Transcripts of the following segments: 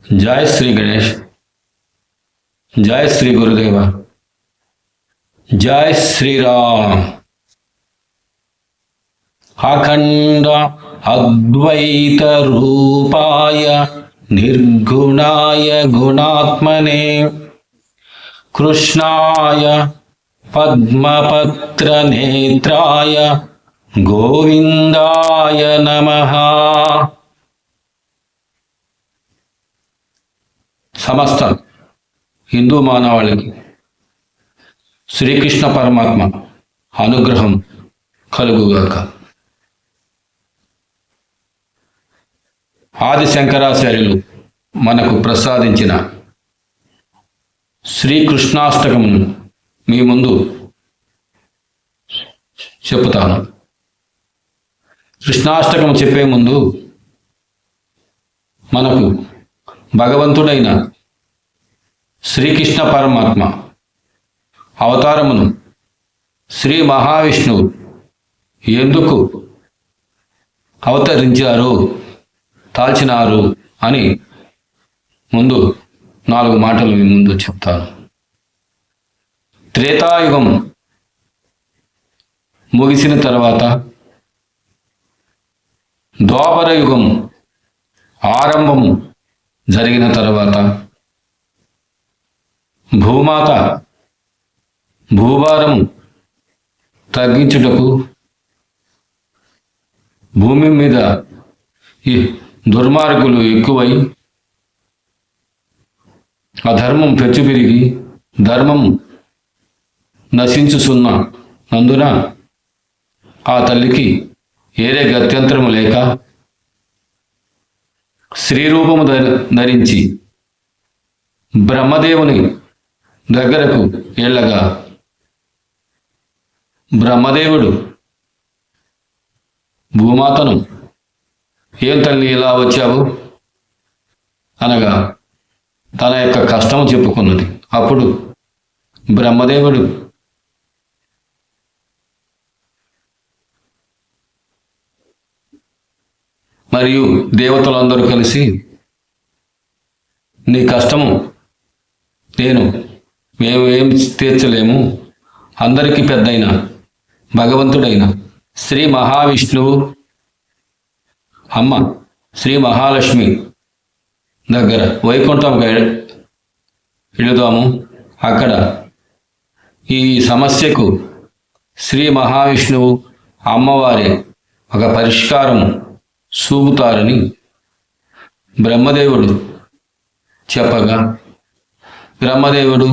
जय श्री गणेश। जय श्री गुरुदेव। जय श्री राम। अखंड अद्वैत रूपाय निर्गुणाय गुणात्मने कृष्णाय पद्मपत्र नेत्राय गोविंदाय नमः। समस्त हिंदू मानवाళికి శ్రీకృష్ణ పరమాత్మ అనుగ్రహం కలుగుగాక। ఆది శంకరాచార్యులు మనకు ప్రసాదించిన శ్రీకృష్ణాష్టకమును మీ ముందు చెప్తాను। కృష్ణాష్టకం చెప్పే ముందు మనకు భగవంతుడైన శ్రీకృష్ణ పరమాత్మ అవతారమును శ్రీ మహావిష్ణువు ఎందుకు అవతరించారు తాల్చినారు అని ముందు 4 మాటలు మీ ముందు చెప్తాను। త్రేతాయుగం ముగిసిన తర్వాత ద్వాపర యుగం ఆరంభము జరిగిన తర్వాత భూమాత భూభారము తగ్గించుటకు భూమి మీద ఈ దుర్మార్గులు ఎక్కువై అధర్మం పెరిగి ధర్మం నశించుచున్న నందున ఆ తల్లికి ఏరే గత్యంతరము లేక స్త్రీ రూపము ధరించి బ్రహ్మదేవుని దగ్గరకు వెళ్ళగా బ్రహ్మదేవుడు భూమాతను ఏం తల్లి ఇలా వచ్చావు అనగా తన యొక్క కష్టం చెప్పుకున్నది। అప్పుడు బ్రహ్మదేవుడు మరియు దేవతలందరూ కలిసి నీ కష్టము మేము ఏం తీర్చలేము, అందరికీ పెద్దయిన భగవంతుడైన శ్రీ మహావిష్ణువు అమ్మ శ్రీ మహాలక్ష్మి దగ్గర వైకుంఠం వెళుదాము, అక్కడ ఈ సమస్యకు శ్రీ మహావిష్ణువు అమ్మవారి ఒక పరిష్కారం చూపుతారని బ్రహ్మదేవుడు చెప్పగా బ్రహ్మదేవుడు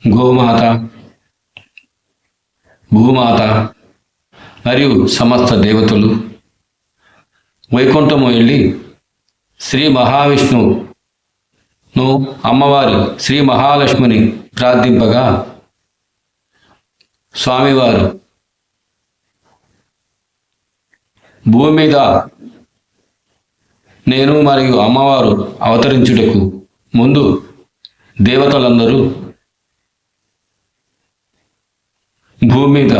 గోమాత భూమాత మరియు సమస్త దేవతలు వైకుంఠము వెళ్ళి శ్రీ మహావిష్ణువును అమ్మవారి శ్రీ మహాలక్ష్మిని ప్రార్థింపగా స్వామివారు భూమి మీద నేను మరియు అమ్మవారు అవతరించుటకు ముందు దేవతలందరూ భూమి మీద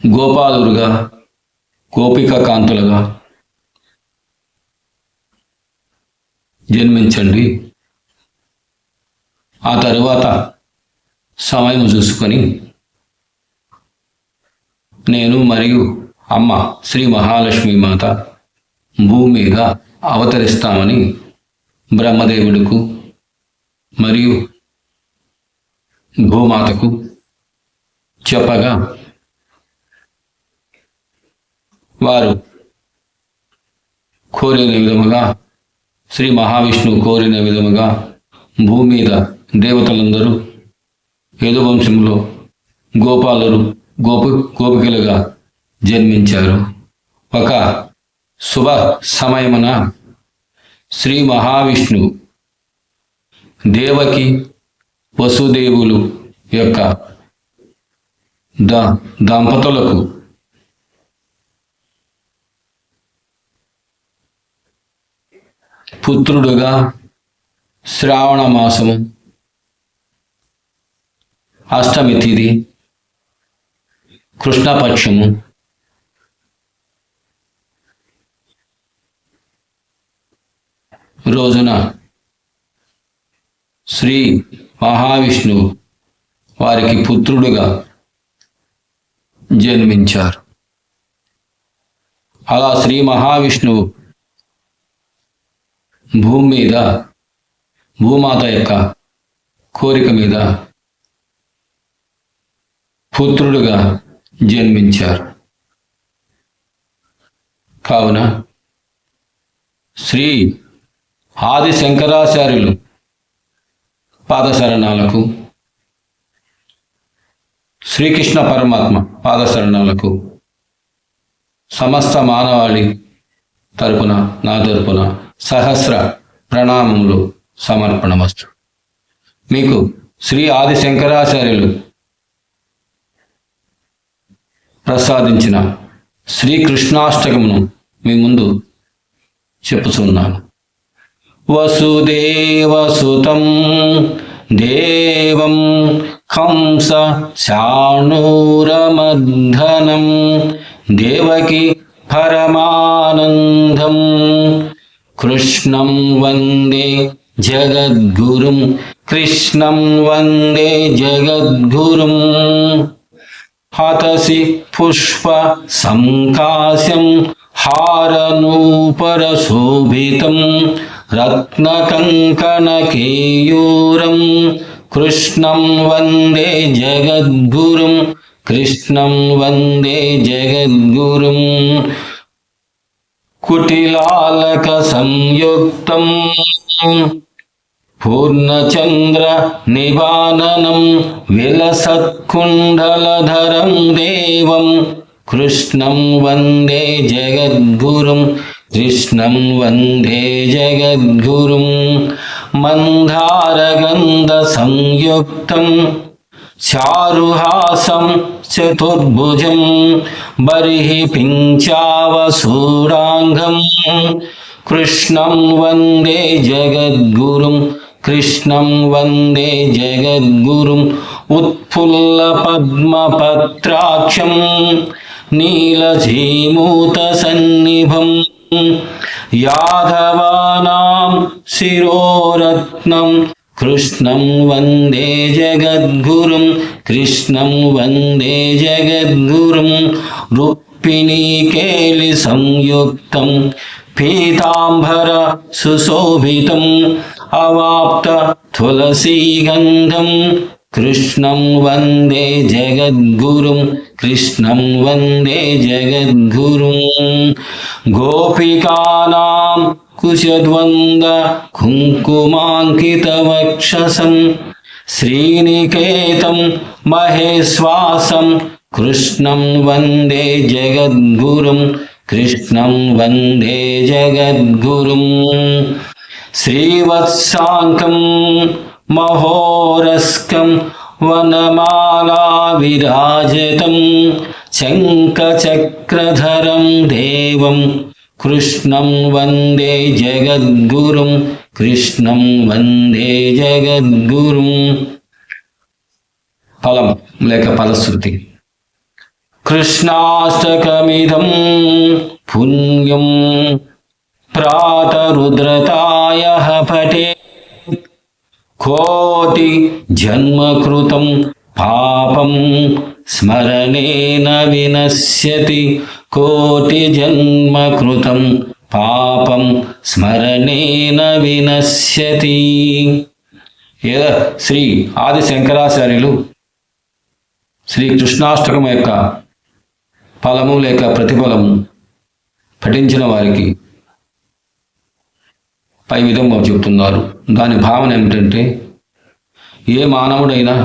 గోపాలురుగా గోపికా కాంతులుగా జన్మించండి, ఆ తరువాత సమయం చూసుకొని నేను మరియు అమ్మ శ్రీ మహాలక్ష్మి మాత భూమి మీద అవతరిస్తామని బ్రహ్మదేవుడుకు మరియు భూమాతకు చెప్పగా వారు కోరిన విధముగా శ్రీ మహావిష్ణువు కోరిన విధముగా భూమి మీద దేవతలందరూ యదువంశంలో గోపాలురు గోపికలుగా జన్మించారు। ఒక శుభ సమయమున శ్రీ మహావిష్ణువు దేవకి వసుదేవులు యొక్క దంపతులకు పుత్రుడుగా శ్రావణ మాసము అష్టమి తిథి కృష్ణపక్షము రోజున శ్రీ మహావిష్ణువు వారికి పుత్రుడుగా జన్మించారు. అలా శ్రీ మహావిష్ణువు భూమి మీద భూమాత యొక్క కోరిక మీద పుత్రుడుగా జన్మించారు. కావున శ్రీ ఆది శంకరాచార్యులు పాదశరణాలకు, శ్రీకృష్ణ పరమాత్మ పాదశరణాలకు సమస్త మానవాళి తరపున, నా తరపున సహస్ర ప్రణామములు సమర్పణమస్తు. మీకు శ్రీ ఆది శంకరాచార్యులు ప్రసాదించిన శ్రీకృష్ణాష్టకమును మీ ముందు చెప్పుచున్నాను. వసుదేవసుతం దేవం కంస శాణూరమర్ధనం దేవకి పరమానందం కృష్ణం వందే జగద్గురుం కృష్ణం వందే జగద్గురుం హతసి పుష్ప సంకాశం హారనూపరశోభితం రత్నకంకణకేయూరం కృష్ణం వందే జగద్గురుం కృష్ణం వందే జగద్గురుం కుటిలాలక సంయుక్తం పూర్ణచంద్ర నివాననం విలసత్కుండలధరం దేవం కృష్ణం వందే జగద్గురుం కృష్ణం వందే జగద్గురుం మందారగంధ సంయుక్తం చారుహాసం చతుర్భుజం బర్హి పించావసూడాంగం కృష్ణం వందే జగద్గురుం కృష్ణం వందే జగద్గురుం ఉత్ఫుల్ల పద్మపత్రాక్షం నీలజీమూత సన్నిభం యాదవానాం శిరోరత్నం కృష్ణం వందే జగద్గురుం కృష్ణం వందే జగద్గురుం రుక్మిణీకేలి సంయుక్తం పీతాంబర సుశోభితం అవాప్త తులసీగంధం కృష్ణం వందే జగద్గురుం కృష్ణం వందే జగద్గురుం గోపికానాం కుశద్వంద కుంకుమాంకితవక్షసం శ్రీనికేతం మహేశ్వాసం కృష్ణం వందే జగద్గురుం కృష్ణం వందే జగద్గురుం శ్రీవత్సాంకం మహోరస్కం వనమాలా విరాజితం శంఖచక్రధరం దేవం కృష్ణం వందే జగద్గురుం కృష్ణం వందే జగద్గురుం. ఫలం లేక ఫలశ్రుతి. కృష్ణాష్టకమిదం పుణ్యం ప్రాతరుద్రతాయః పఠే కోటి జన్మకృతం పాపం స్మరణేన వినశ్యతి కోటి జన్మకృతం పాపం స్మరణేన వినశ్యతి. శ్రీ ఆది శంకరాచార్యులు శ్రీ కృష్ణాష్టకం యొక్క ఫలము లేక ప్రతిఫలము పఠించిన వారికి పై విధంగా చెబుతున్నారు. దాని భావన ఏమిటంటే, ఏ మానవుడైనా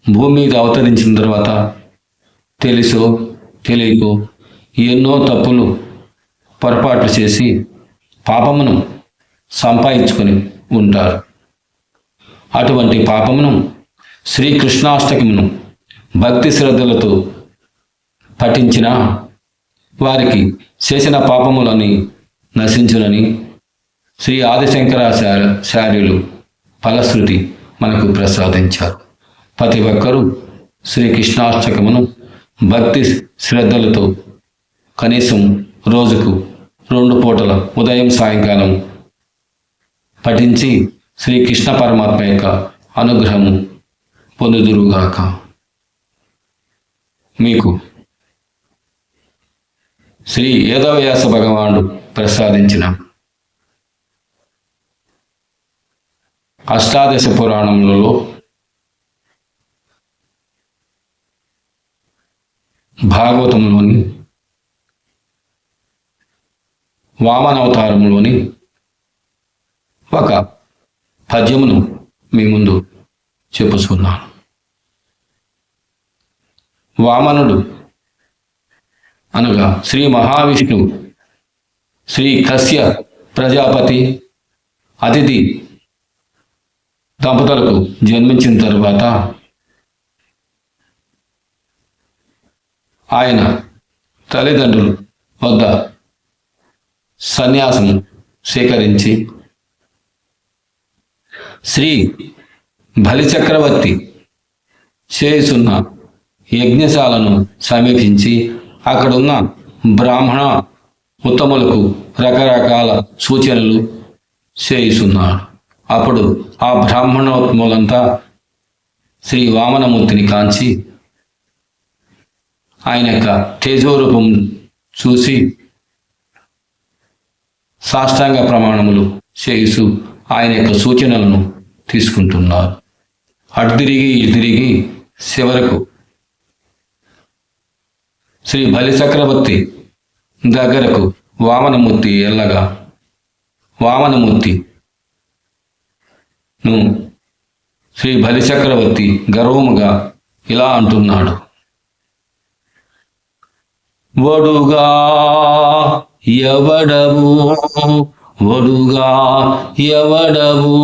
భూమి మీద అవతరించిన తర్వాత తెలుసో తెలియకో ఎన్నో తప్పులు పొరపాట్లు చేసి పాపమును సంపాదించుకొని ఉంటారు. అటువంటి పాపమును శ్రీకృష్ణాష్టకమును భక్తి శ్రద్ధలతో పఠించిన వారికి చేసిన పాపములని నశించునని శ్రీ ఆదిశంకరాచార్యులు ఫలశ్రుతి మనకు ప్రసాదించారు. ప్రతి ఒక్కరూ శ్రీకృష్ణాష్టకమును భక్తి శ్రద్ధలతో కనీసం రోజుకు 2 పూటల ఉదయం సాయంకాలం పఠించి శ్రీకృష్ణ పరమాత్మ యొక్క అనుగ్రహము పొందుదురుగాక. మీకు శ్రీ వేదవ్యాస భగవానుడు ప్రసాదించిన అష్టాదశ పురాణములలో భాగవతంలోని వామనావతారంలోని ఒక పద్యమును మీ ముందు చెప్పుచున్నాను. వామనుడు అనగా శ్రీ మహావిష్ణువు శ్రీ కశ్య ప్రజాపతి అతిథి దంపతులకు జన్మించిన తరువాత ఆయన తల్లిదండ్రుల వద్ద సన్యాసం స్వీకరించి శ్రీ బలిచక్రవర్తి చేయుచున్న యజ్ఞశాలను సమీపించి అక్కడున్న బ్రాహ్మణ ఉత్తములకు రకరకాల సూచనలు చేయుచున్నాడు. అప్పుడు ఆ బ్రాహ్మణోత్తములంతా శ్రీ వామనమూర్తిని కాంచి ఆయన యొక్క తేజోరూపం చూసి సాష్టాంగ ప్రమాణములు చేయుచు ఆయన యొక్క సూచనలను తీసుకుంటున్నారు. అటు తిరిగి చివరకు శ్రీ బలి చక్రవర్తి దగ్గరకు వామనమూర్తి వెళ్ళగా వామనమూర్తి శ్రీ బలి చక్రవర్తి గర్వముగా ఇలా అంటున్నాడు: వడుగా ఎవడవు, వడుగా ఎవడవు,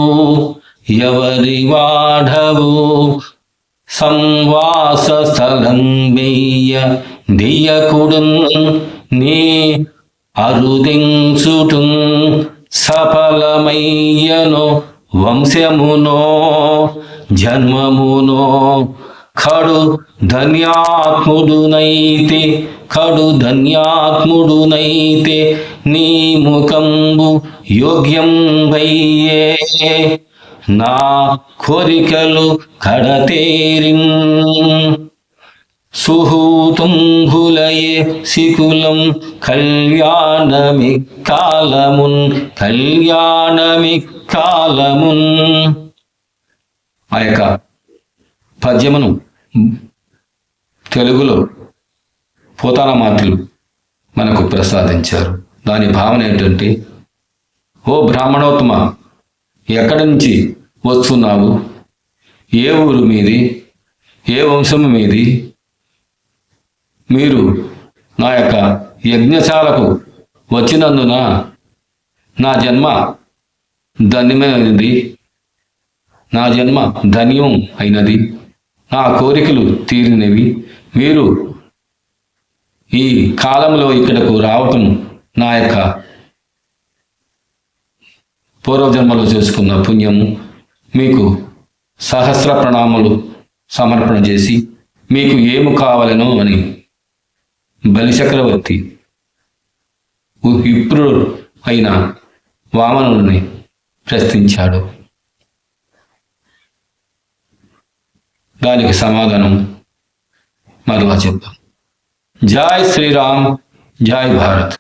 ఎవరి వాడవు, సంవాస స్థలం వెయ్య దియకుడున్ నీ అరుదించుటు సఫలమయ్యను వంశమునో జన్మమునో కడు ధన్యాత్ముడునైతే నీ ముఖంబు యోగ్యం వయ్యే నా కోరికలు కడతేరిన్ సుహూతుంభులయే శికులం కళ్యాణమిక్కాలమున్. ఆ యొక్క పద్యమును తెలుగులో పోతనమాత్యులు మనకు ప్రసాదించారు. దాని భావన ఏంటంటే, ఓ బ్రాహ్మణోత్తమ, ఎక్కడి నుంచి వస్తున్నావు? ఏ ఊరు మీది? ఏ వంశము మీది? మీరు నా యొక్క యజ్ఞశాలకు వచ్చినందున నా జన్మ ధన్యమైనది, నా జన్మ ధన్యం అయినది, నా కోరికలు తీరినవి. మీరు ఈ కాలంలో ఇక్కడకు రావటం నా యొక్క పూర్వజన్మలో చేసుకున్న పుణ్యము. మీకు సహస్ర ప్రణామాలు సమర్పణ చేసి మీకు ఏమి కావాలనో అని బలిచక్రవర్తి విప్రుడు అయిన వామనుడిని ప్రశ్నించాడు. దానికి సమాధానం మరలా చెప్తాం. జై శ్రీరామ్, జై భారత్.